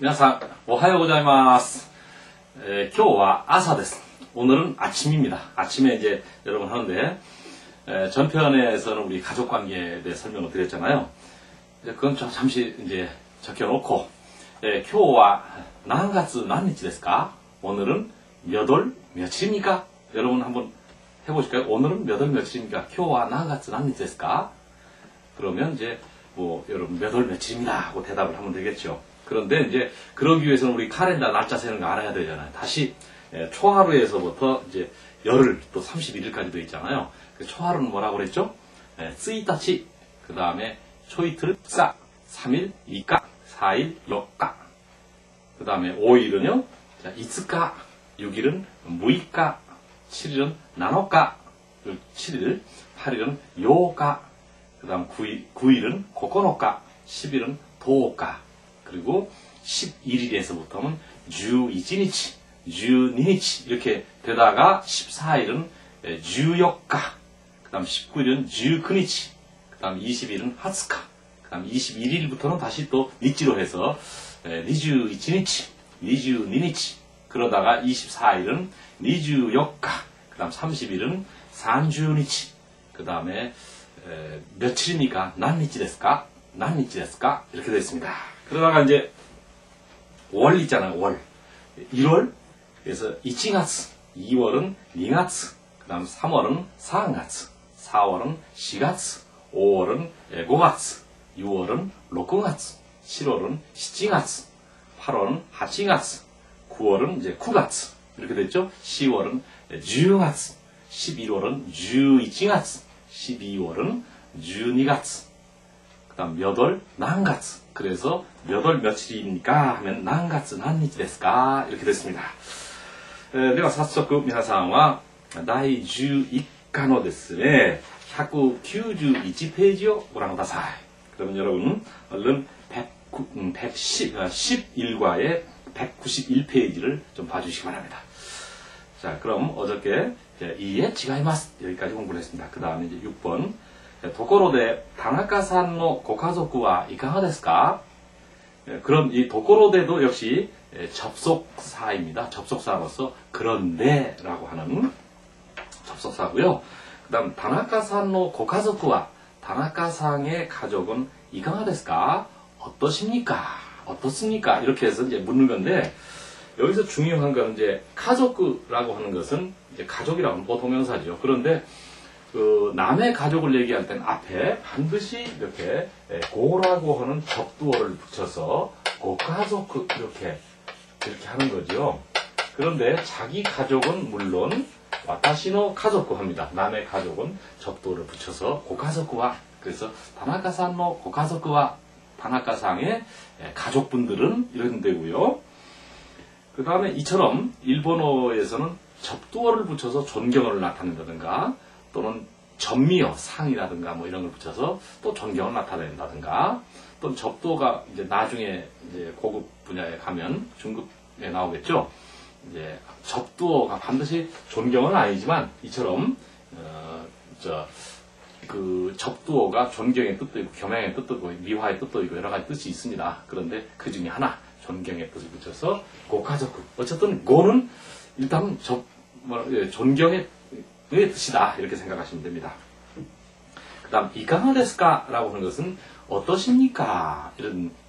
皆さん、おはようございます。今日は朝です. 오늘은 아침입니다. 아침에 이제 여러분 하는데, 전편에서는 우리 가족 관계에 대해 설명을 드렸잖아요. 그건 잠시 이제 적혀놓고, 今日は何月何日ですか? 오늘은 몇 월 며칠입니까? 여러분 한번 해보실까요? 오늘은 몇 월 며칠입니까? 今日は何月何日ですか? 그러면 이제 뭐 여러분 몇 월 며칠입니다 하고 대답을 하면 되겠죠. 그런데 이제 그러기 위해서는 우리 카렌다 날짜 세는 거 알아야 되잖아요. 다시 초하루에서부터 이제 열흘 또 31일까지 돼 있잖아요. 그 초하루는 뭐라고 그랬죠? 쓰이타치, 그 다음에 초이틀, 사, 3일, 이까, 4일, 역가. 그 다음에 5일은요, 이츠까, 6일은 무이까, 7일은 나노까, 7일, 8일은 요가, 그 다음 9일은 고코노까, 10일은 도오까, 그리고 11일에서부터는 11日, 12日 이렇게 되다가 14일은 14가, 그 다음 19일은 19日, 그 다음 20일은 20가, 그 다음 21일부터는 다시 또 니치로 해서 21日, 22日, 그러다가 24일은 24가, 그 다음 30일은 30日, 그 다음에 며칠입니까? 난니치 데스까? 난니치 데스까? 이렇게 됐습니다. 그러다가 이제 월 있잖아요. 월. 1월, 그래서 1月, 2월은 2月, 그 다음 3월은 3月, 4월은 4月, 5월은 5月, 6월은 6月, 7월은 7月, 8월은 8月, 9월은 이제 9月, 이렇게 됐죠. 10월은 10月, 11월은 11月, 12월은 12月, 그 다음 몇 월, 난가츠. 그래서 몇 월 며칠입니까? 하면 난가츠 난니치 데스까? 이렇게 됐습니다. では早速皆さんは第11課のですね、191ページをご覧ください. 그러면 여러분 얼른 11과의 191페이지를 좀 봐주시기 바랍니다. 자, 그럼 어저께 이에違います 여기까지 공부를 했습니다. 그 다음에 이제 6번. ところで田中さんのご家族はいかがですか? 그럼 이 ところで도 역시 접속사입니다. 접속사로서 그런데 라고 하는 접속사고요. 그 다음 다나카さんの ご家族は 다나카さん의 가족은 いかがですか? 어떠십니까? 어떻습니까? 이렇게 해서 이제 묻는 건데, 여기서 중요한 건 이제 가족이라고 하는 것은 이제 가족이라고 하는 보통명사죠. 그런데 그 남의 가족을 얘기할 때는 앞에 반드시 이렇게 고라고 하는 접두어를 붙여서 고가족 이렇게 하는 거죠. 그런데 자기 가족은 물론 와타시노 가족고 합니다. 남의 가족은 접두어를 붙여서 고가족과, 그래서 다나카さんの 고가족과 다나카さん의 가족분들은 이런 데고요. 그 다음에 이처럼 일본어에서는 접두어를 붙여서 존경을 나타낸다든가, 또는 전미어, 상이라든가 뭐 이런 걸 붙여서 또 존경을 나타낸다든가, 또 접두어가 이제 나중에 이제 고급 분야에 가면 중급에 나오겠죠. 이제 접두어가 반드시 존경은 아니지만 이처럼 그 접두어가 존경의 뜻도 있고 겸양의 뜻도 있고 미화의 뜻도 있고 여러 가지 뜻이 있습니다. 그런데 그 중에 하나 존경의 뜻을 붙여서 고가족. 어쨌든 고는 일단 존경의 뜻이다 이렇게 생각하시면 됩니다. 그 다음 이가가 데스까? 라고 하는 것은 어떠십니까?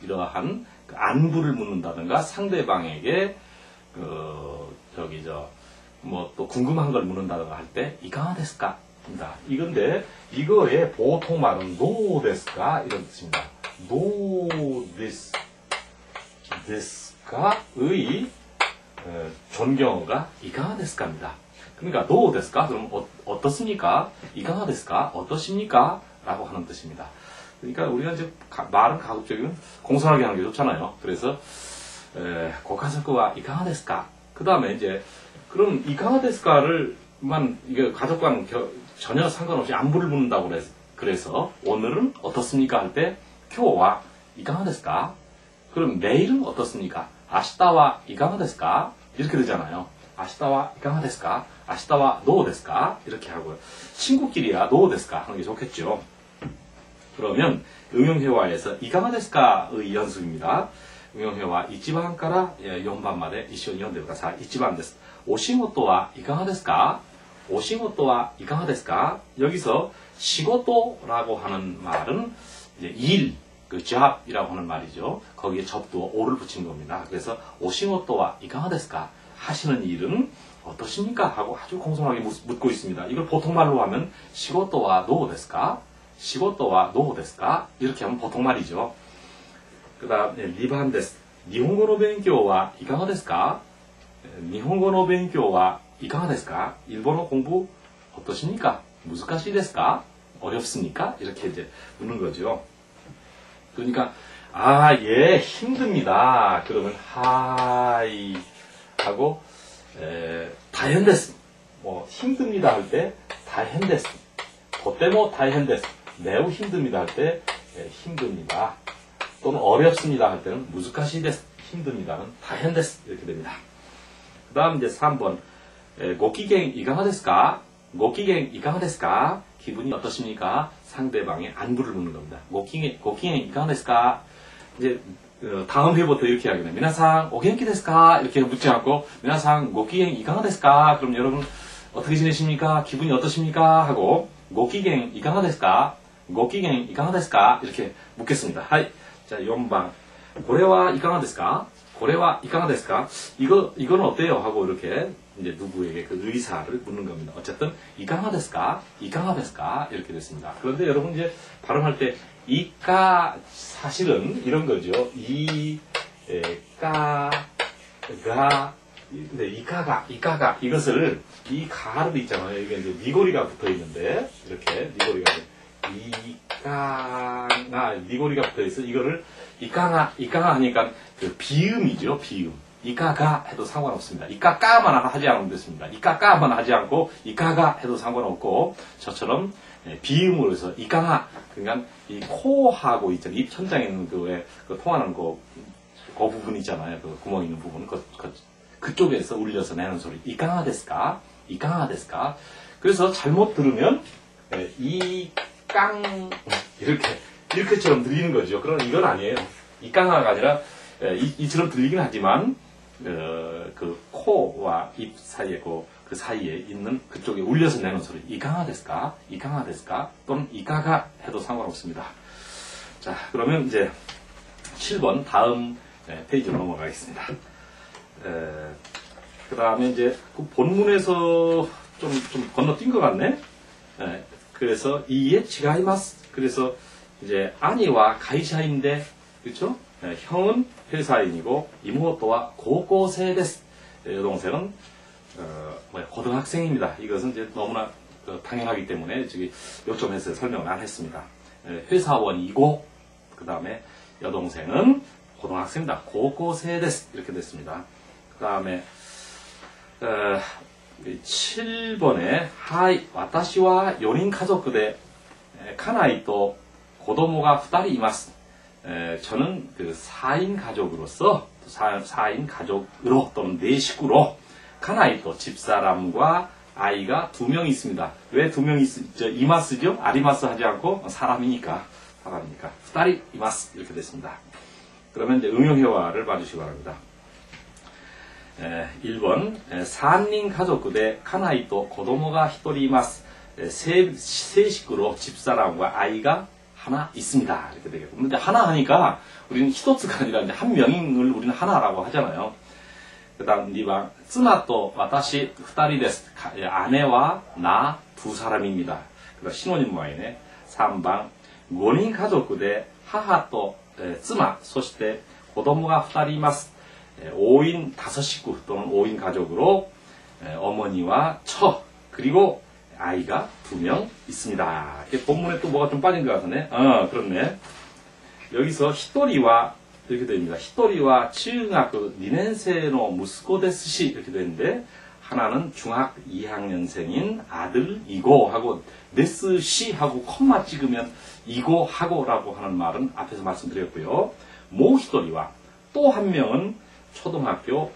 이러한 안부를 묻는다든가 상대방에게 뭐 또 궁금한 걸 묻는다든가 할 때 이가가 데스까? 입니다. 이건데 이거의 보통 말은 노 데스까? 이런 뜻입니다. 노 데스까의 존경어가 이가가 데스까입니다. 그러니까 노 데스까? 그럼 어떻습니까? 이가가 데스까? 어떠십니까? 라고 하는 뜻입니다. 그러니까 우리가 이제 말은 가급적이면 공손하게 하는 게 좋잖아요. 그래서 고가족과 이가가 데스까? 그 다음에 이제 그럼 이가가 데스까를만 이게 가족과는 전혀 상관없이 안부를 묻는다고 그래서 오늘은 어떻습니까? 할 때 교와 이가가 데스까? 그럼 내일은 어떻습니까? 아시다와 이가가 데스까? 이렇게 되잖아요. 아시다와 이가가 데스까? 아시다와 노 데스까? 이렇게 하고요. 친구끼리야 노 데스까? 하는 게 좋겠죠. 그러면 응용회화에서 이가가 데스까의 연습입니다. 運用は1番から4番まで一緒に読んでください。1番です。お仕事はいかがですか?お仕事はいかがですか? 여기서 시고도라고 하는 말은 이제 일, 그 job이라고 하는 말이죠. 거기에 접두어 오를 붙인 겁니다. 그래서 오시고도와 이강하ですか? 하시는 일은 어떠십니까? 하고 아주 공손하게 묻고 있습니다. 이걸 보통 말로 하면 시고도와どうですか? 시고도와どうですか? 이렇게 하면 보통 말이죠. 그 다음에 2번です. 일본어 勉強はいかがですか? 일본어 勉強はいかがですか? 일본어 공부 어떠십니까? 難しいですか? 어렵습니까? 이렇게 이제 묻는 거죠. 그러니까 예, 힘듭니다. 그러면 하이 하고 다이헨데스. 뭐 힘듭니다 할 때 다이헨데스. 도테모 다이헨데스. 매우 힘듭니다 할 때 힘듭니다. 또는 어렵습니다 할 때는 무즈카시데스. 힘듭니다는 다이헨데스 이렇게 됩니다. 그다음 이제 3번. 고기갱 이강하ですか? 고기갱 이강하ですか? 기분이 어떠십니까? 상대방의 안부를 묻는 겁니다. 고기갱 이강하ですか? 이제 다음 회부터 이렇게 하겠네요. 미나상 오겐키ですか? 이렇게 묻지 않고 미나상 고기갱 이강하ですか? 그럼 여러분 어떻게 지내십니까? 기분이 어떠십니까? 하고 고기갱 이강하ですか? 고기갱 이강하ですか? 이렇게 묻겠습니다. 하이. 자, 4번. 고래와 이강하ですか? 고래와 이강하ですか? 이거는 어때요? 하고 이렇게 이제 누구에게 그 의사를 묻는 겁니다. 어쨌든 이강하ですか? 이강하ですか? 이렇게 됐습니다. 그런데 여러분 이제 발음할 때 이까 사실은 이런 거죠. 근데 이까가 이것을 이 가르도 있잖아요. 이게 이제 니고리가 붙어 있는데 이렇게 니고리가 이까가 니고리가 붙어 있어. 이거를 이까가 하니까 그 비음이죠. 비음. 이까가 해도 상관없습니다. 이까까만 하지 않으면 됐습니다. 이까까만 하지 않고 이까가 해도 상관없고 저처럼 비음으로 해서 이까가 그러니까 이 코하고 있잖아요. 입 천장에 있는 그 통하는 그 부분 있잖아요. 그 구멍 있는 부분 그쪽에서 울려서 내는 소리. 이까가ですか? 이까가ですか? 그래서 잘못 들으면 이렇게처럼 들리는 거죠. 그러나 이건 아니에요. 이까가가 아니라 이처럼 들리긴 하지만 그 코와 입 사이에 그 사이에 있는 그쪽에 울려서 내는 소리. 이강하ですか? 이강하ですか? 또는 이가가 해도 상관없습니다. 자, 그러면 이제 7번 다음 페이지로 넘어가겠습니다. 그 다음에 이제 그 본문에서 좀 건너뛴 것 같네. 그래서 이에 치가이마스. 그래서 이제 아니와 가이샤인데 그렇죠? 형은 회사인이고 이모토와 고고생です. 여동생은 고등학생입니다. 이것은 이제 너무나 당연하기 때문에 저기 요점에서 설명을 안 했습니다. 회사원이고 그 다음에 여동생은 고등학생이다. 고고생です. 이렇게 됐습니다. 그 다음에 7번에 하이, 私は4人家族で家内と子供が2人います. 저는 그 4인 가족으로서 4인 가족으로 또는 4식구로 가나이또 집사람과 아이가 2명 있습니다. 왜 2명 있죠? 이마스죠? 아리마스 하지 않고 사람이니까 2人 이마스 이렇게 됐습니다. 그러면 이제 응용회화를 봐주시기 바랍니다. 1번 3인 가족 대 가나이또 고도모가 1人います. 세 식구로 집사람과 아이가 하나 있습니다. 이렇게 되겠고. 근데 하나 하니까 우리는 히토츠가 아니라 이제 한 명을 우리는 하나라고 하잖아요. 그 다음 2번 妻と私 2人です. 아내와 나 2사람입니다. 그다음 신혼인 모양이네. 3번 5인 가족 대 하하 또 妻 そして 子供が 2人います. 5인 5식구 또는 5인 가족으로 어머니와 처 그리고 아이가 2명 있습니다. 본문에 또 뭐가 좀 빠진 것 같네. 그렇네. 여기서 히토리와 이렇게 됩니다. 히토리와 중학교 2年生の 무스코 데스시 이렇게 되는데 하나는 중학 2학년생인 아들이고 하고 데스시 하고 콤마 찍으면 이고 하고라고 하는 말은 앞에서 말씀드렸고요. 모 히토리와 또 한 명은 초등학교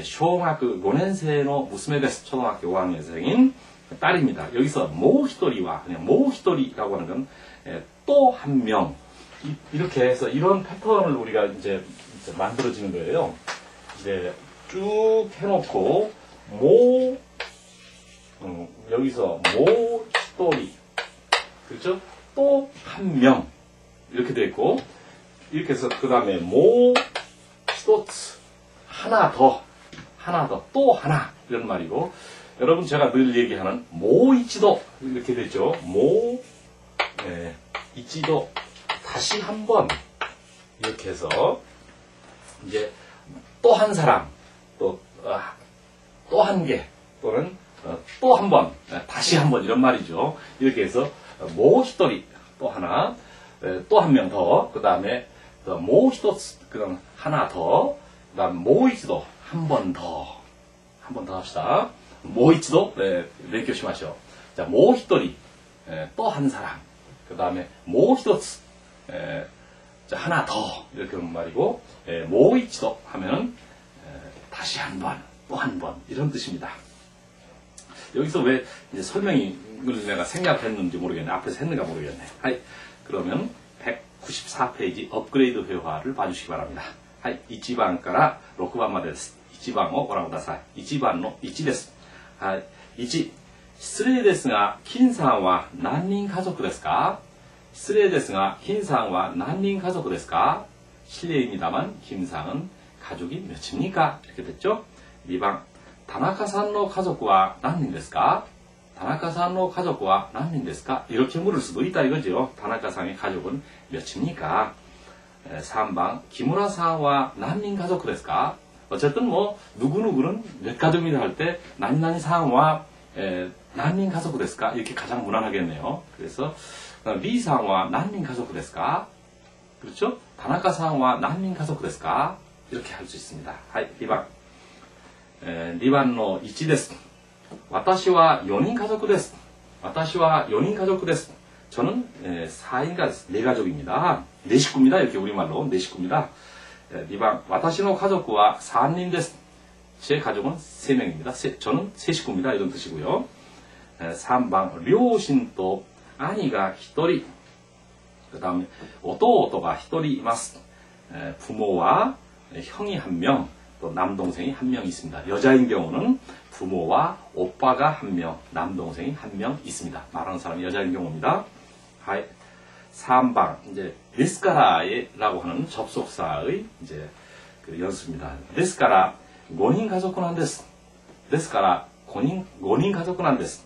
小学 5年生の 娘です. 초등학교 5학년생인 딸입니다. 여기서 모 히토리와 그냥 모 히토리라고 하는 건 또 한 명 이렇게 해서 이런 패턴을 우리가 이제 만들어지는 거예요. 이제 쭉 해놓고 모 여기서 모 히토리 그렇죠? 또 한 명 이렇게 돼 있고 이렇게 해서 그 다음에 모 히토츠 하나 더 또 하나 이런 말이고 여러분 제가 늘 얘기하는 모 이치도 이렇게 됐죠. 모 이치도 다시 한번 이렇게 해서 이제 또 한 사람 또 한 개 또는 또 한 번 다시 한 번 이런 말이죠. 이렇게 해서 모 히토리 또 하나 또 한 명 더 그 다음에 모 히토츠 그다음 하나 더 그다음 모 이치도 한 번 더 합시다. 모 이치도 네 교시마시오. 자, 모 히토리 또 한 사람 그 다음에 모 히토츠 하나 더 이렇게 하는 말이고 모 이치도 하면 다시 한 번 또 한 번 이런 뜻입니다. 여기서 왜 이제 설명을 내가 생략했는지 모르겠네. 앞에서 했는가 모르겠네. 하이, 그러면 194페이지 업그레이드 회화를 봐주시기 바랍니다. 하이, 1番から 6番までです。1番をご覧ください。1番の1です。はい。1、失礼ですが、金さんは何人家族ですか？失礼ですが、金さんは何人家族ですか？ 실례입니다만, 김상은 가족이 몇입니까? 이렇게 됐죠? 2번, 田中さんの家族は何人ですか? 田中さんの家族は何人ですか? 이렇게 물을 수도 있다 이거죠. 田中さん의 가족은 몇입니까? 3번, 김우라さんは何人家族ですか? 어쨌든 뭐 누구누구는 몇 가족이다 할 때 나니나니 상와 난민 가족ですか? 이렇게 가장 무난하겠네요. 그래서 B 상와 난민 가족ですか? 그렇죠? 다나카 상와 난민 가족ですか? 이렇게 할 수 있습니다. 하이, 2番 2番の1です。私は4人家族です。私は4人家族です。 저는 4인가 4가족입니다. 4식구입니다. 이렇게 우리말로 4식구입니다. 2번, 私の家族は3人です。 제 가족은 3명입니다. 저는 3식구입니다. 이런 뜻이고요. 3번, 両親と兄が1人。 그 다음에 弟が1人います。 부모와 형이 1명, 또 남동생이 1명 있습니다. 여자인 경우는 부모와 오빠가 1명, 남동생이 1명 있습니다. 말하는 사람이 여자인 경우입니다. 3번, 이제 데스카라라고 하는 접속사의 이제 그 연습입니다. 데스카라 5인 가족なんです. 데스카라 5인 가족なんです.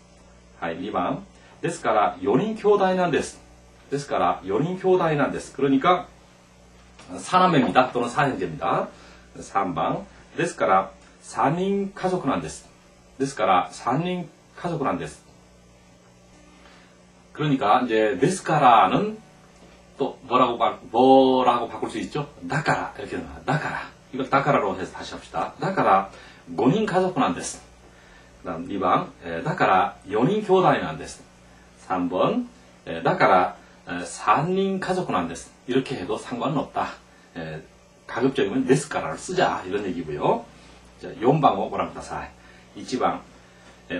2번, 데스카라 4인 兄弟なんです. 데스카라 4인 兄弟なんです. 그러니까 사남매입니다. 또는 사형제입니다. 3번, 데스카라 4인 가족なんです. 데스카라 4인 가족なんです. 그러니까 이제 데스카라는 또 뭐라고 바꿀 수 있죠? 다카라 이렇게 다카라 이걸 다카라로 해서 다시 합시다. 다카라 5인 가족なんです. 그다음 2번 다카라 4인 兄弟なんです. 3번 다카라 3인 가족なんです. 이렇게 해도 상관은 없다. 가급적이면 데스카라를 쓰자 이런 얘기고요. 자, 4番をご覧ください. 1番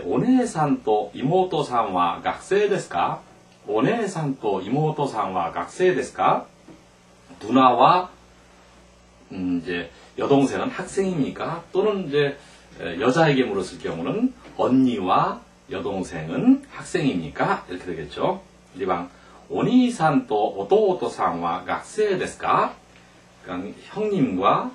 お姉さんと妹さんは学生ですか? お姉さんと妹さんは学生ですか? 누나와 이제 여동생은 학생입니까? 또는 이제 여자에게 물었을 경우는 언니와 여동생은 학생입니까? 이렇게 되겠죠. 2번 お兄さんと弟さんは学生ですか? 그러니까 형님과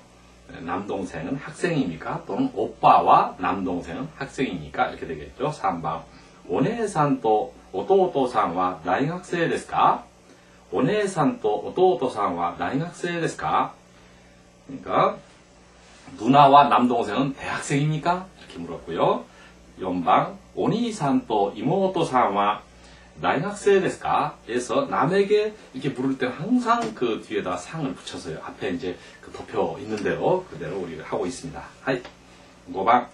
남동생은 학생입니까? 또는 오빠와 남동생은 학생입니까? 이렇게 되겠죠. 3번 お姉さんと弟さんは大学生ですか? お姉さんと弟さんは大学生ですか? 그러니까 누나와 남동생은 대학생입니까? 이렇게 물었고요. 4번 お兄さんと妹さんは大学生ですか? 에서 남에게 이렇게 물을 때 항상 그 뒤에다 상을 붙여서요. 앞에 이제 그 덮여 있는 대로 그대로 우리가 하고 있습니다. 5번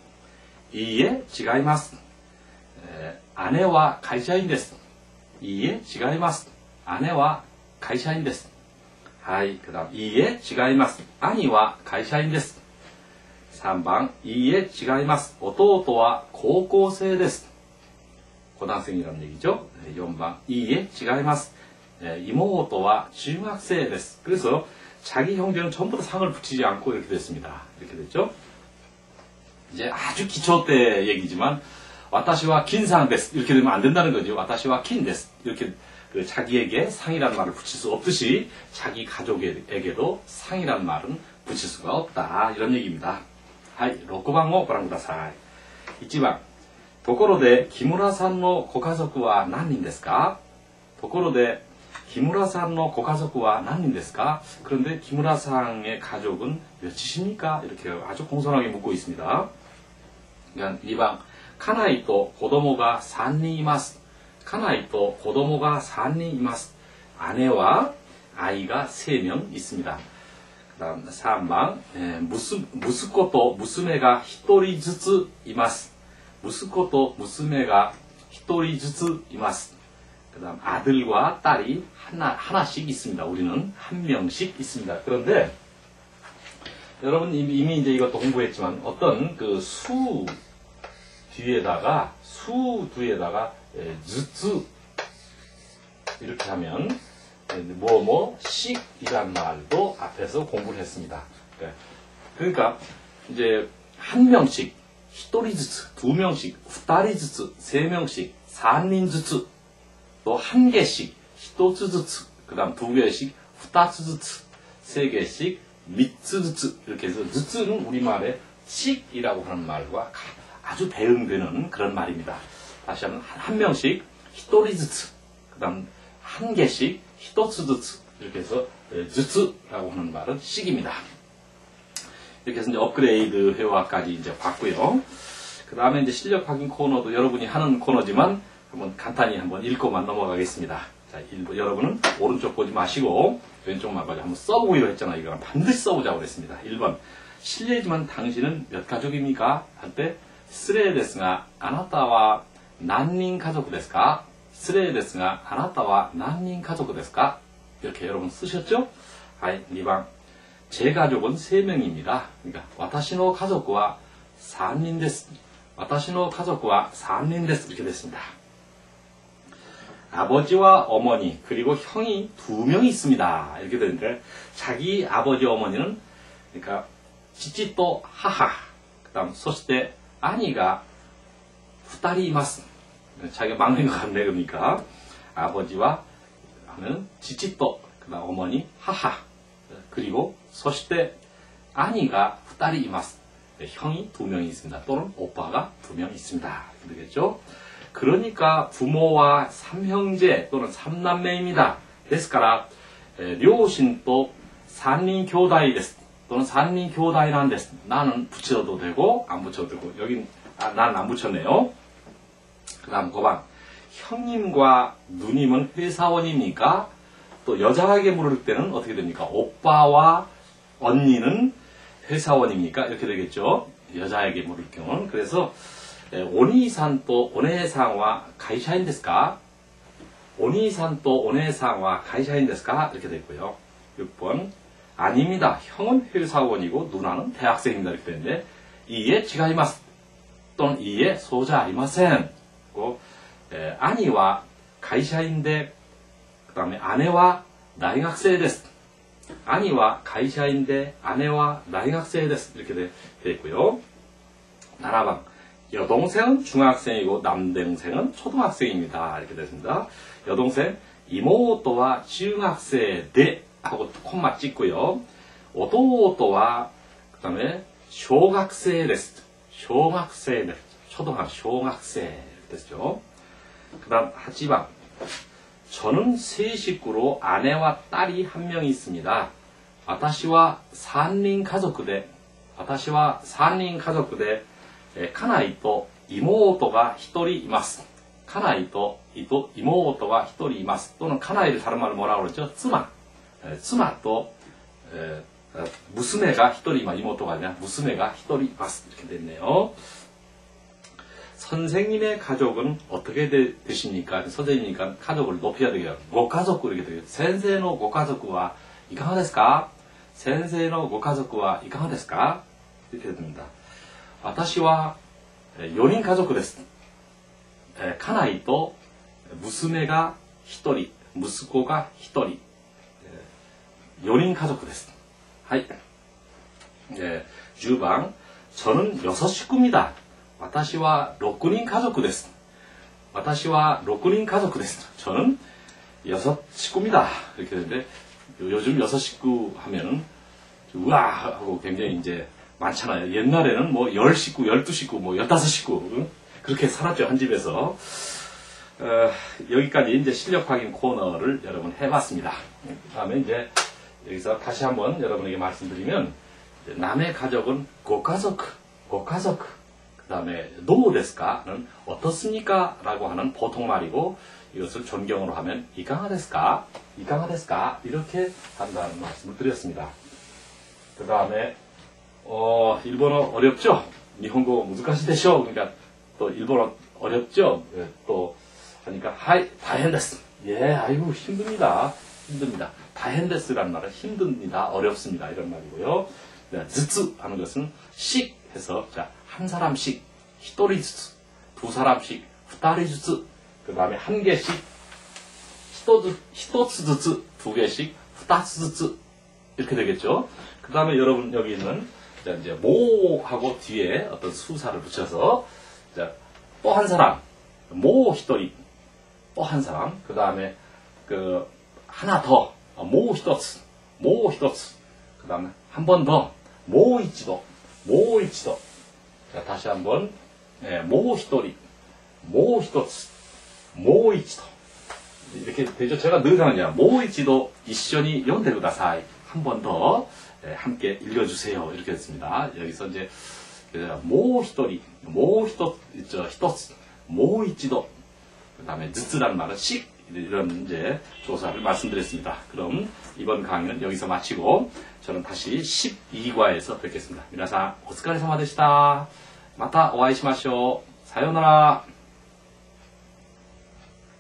いいえ違います. 아내は会社員です. いいえ違います. 아내와会社員です. 그 다음 いいえ違います.兄は会社員です. 3번 いいえ違います. 弟は高校生です. 고등학생이라는 얘기죠. 4번 いいえ違います. 이모토와 중학생です. 그래서 자기 형제는 전부 다 상을 붙이지 않고 이렇게 됐습니다. 이렇게 됐죠. 이제 아주 기초 때 얘기지만 와타시와 긴상 데스 이렇게 되면 안 된다는 거죠. 와타시와 긴 데스 이렇게 자기에게 상이라는 말을 붙일 수 없듯이 자기 가족에게도 상이라는 말은 붙일 수가 없다. 이런 얘기입니다. 하이, 6番をご覧ください。1番。ところで、木村さんのご家族は何人ですか？ところで、木村さんのご家族は何人ですか? 그런데 김우라상의 가족은 몇이십니까? 이렇게 아주 공손하게 묻고 있습니다. 그러니까 2번. 카나이 또 고도모가 3人います. 카나이 또 고도모가 3人います. 아내와 아이가 3명 있습니다. 그 다음 3번. 息子と娘が 1人ずついます. 息子と娘が 1人ずついます. 그 다음 아들과 딸이 하나씩 있습니다. 우리는 한 명씩 있습니다. 그런데 여러분 이미 이제 이것도 공부했지만 어떤 그 수 뒤에다가 즈츠 이렇게 하면 뭐뭐씩이란 말도 앞에서 공부를 했습니다. 그러니까 이제 한 명씩 1人ずつ, 2명씩, 2人ずつ, 3명씩, 3人ずつ, 또 한 개씩, 1つずつ, 그 다음 2개씩, 2つずつ, 3개씩, 3つずつ, 이렇게 해서 즈츠는 우리말의 씩이라고 하는 말과 아주 대응되는 그런 말입니다. 다시 하면 한 명씩, 1人ずつ, 그 다음 한 개씩, 1つずつ, 이렇게 해서 즈츠라고 하는 말은 씩입니다. 이렇게 해서 이제 업그레이드 회화까지 이제 봤고요. 그 다음에 이제 실력 확인 코너도 여러분이 하는 코너지만 한번 간단히 한번 읽고만 넘어가겠습니다. 자, 여러분은 오른쪽 보지 마시고 왼쪽만 가지고 한번 써보기로 했잖아요. 이거 반드시 써보자고 그랬습니다. 1번. 실례지만 당신은 몇 가족입니까? 할 때, 失礼ですが、あなたは何人家族ですか? 失礼ですが、あなたは何人家族ですか? 이렇게 여러분 쓰셨죠? はい、2번. 제 가족은 3명입니다. 그러니까 私の家族は 3人です. 私の家族は 3人です. 이렇게 됐습니다. 아버지와 어머니 그리고 형이 2명 있습니다. 이렇게 되는데 자기 아버지 어머니는 그러니까 지찌또 하하 그 다음 소시대 아니가 2人います. 자기가 막내가 같네 그러니까 아버지와 하면 지찌또 그 다음 어머니 하하 그리고 소시대 아니가 2人います. 형이 2명이 있습니다. 또는 오빠가 2명 있습니다. 이렇게 되겠죠. 그러니까 부모와 3형제 또는 3남매입니다. ですから、両親と3人兄弟です. 또는 3人兄弟なんです. 나는 붙여도 되고 안 붙여도 되고 여긴 난 안 붙였네요. 그 다음 5번. 형님과 누님은 회사원입니까? 또 여자에게 물을 때는 어떻게 됩니까? 오빠와 언니는 회사원입니까? 이렇게 되겠죠. 여자에게 물을 경우는. 그래서 오니산 또 오네상와 가이샤인 데스까? 오니산 또 오네상와 가이샤인 데스까? 이렇게 됐고요. 6번. 아닙니다. 형은 회사원이고 누나는 대학생입니다. 이렇게 되는데 이에 지가이마스 또는 이에 소자 아리마센. 아니와 가이샤인데 그 다음에 아내와 나이학생 데스. 아니와 가이샤인데 아내와 나이학생 데스. 이렇게 되어 있고요. 7번. 여동생은 중학생이고 남동생은 초등학생입니다. 이렇게 됐습니다. 여동생 이모토와 중학생 대 하고 콤마 찍고요. 오토와 그 다음에小学生です. 小学生です. 초등학생 이렇게 됐죠. 그 다음 8번. 저는 세 식구로 아내와 딸이 한 명 있습니다. 私は3人家族で 家内と妹が1人います. 家内と妹が1人います. 또는家内를 다른 말로 뭐라고 그러죠?妻と 娘が1人, 이모토가 아니라娘が1人います. 이렇게 됐네요. 선생님의 가족은 어떻게 되십니까? 선생님이니까 가족을 높여야 되겠죠. 고가족구 이렇게 되겠죠. 선생의 고가족구와いかがですか? 선생의 고가족구와いかがですか? 이렇게 됩니다. 私は4人家族です。家内と娘が1人、息子が1人、4人家族です。はい。 예, 10번. 저는 6식구입니다. 私は6人家族です。私は6人家族です. 저는 6식구입니다. 이렇게 되는데, 요즘 6식구 하면은, 우와! 하고 굉장히 이제 많잖아요. 옛날에는 뭐 10식구, 12식구, 뭐 15식구. 그렇게 살았죠, 한 집에서. 여기까지 이제 실력 확인 코너를 여러분 해봤습니다. 그 다음에 이제 여기서 다시 한번 여러분에게 말씀드리면, 남의 가족은 고가족, 고가족. 그 다음에 노 데스까는 어떻습니까? 라고 하는 보통말이고, 이것을 존경으로 하면 이강하 데스까? 이강하 데스까? 이렇게 한다는 말씀을 드렸습니다. 그 다음에 일본어 어렵죠? 일본어 무즈카시 데쇼. 그러니까 또 일본어 어렵죠? 예, 또 하니까 하이 다헨데스. 예, 아이고 힘듭니다. 힘듭니다. 다헨데스라는 말은 힘듭니다. 어렵습니다. 이런 말이고요. 네, 즈츠 하는 것은 씩 해서 자, 한 사람씩 히토리 즈츠, 두 사람씩 후타리 즈츠, 그 다음에 한 개씩 히토츠 즈츠, 두 개씩 후타츠 즈츠 이렇게 되겠죠. 그 다음에 여러분 여기 있는 이제 모하고 뒤에 어떤 수사를 붙여서 또 한 사람 모 히토리, 또 한 사람, 그 다음에 그 하나 더 모 히토츠, 모 히토츠, 그 다음에 한 번 더 모 이치도, 모 이치도. 자, 다시 한번 모 히토리, 모 히토츠, 모 이치도. 이렇게 되죠. 제가 늘 하느냐 모 이치도 이쇼니読んでください. 한 번 더 함께 읽어주세요. 이렇게 했습니다. 여기서 이제 모 히토리, 모 히토츠, 모 이치도, 그 다음에 즈츠라는 말은 씩 이런 이제 조사를 말씀드렸습니다. 그럼 이번 강의는 여기서 마치고 저는 다시 12과에서 뵙겠습니다. 미나상 오츠카레사마でした. またお会いしましょう. 사요나라.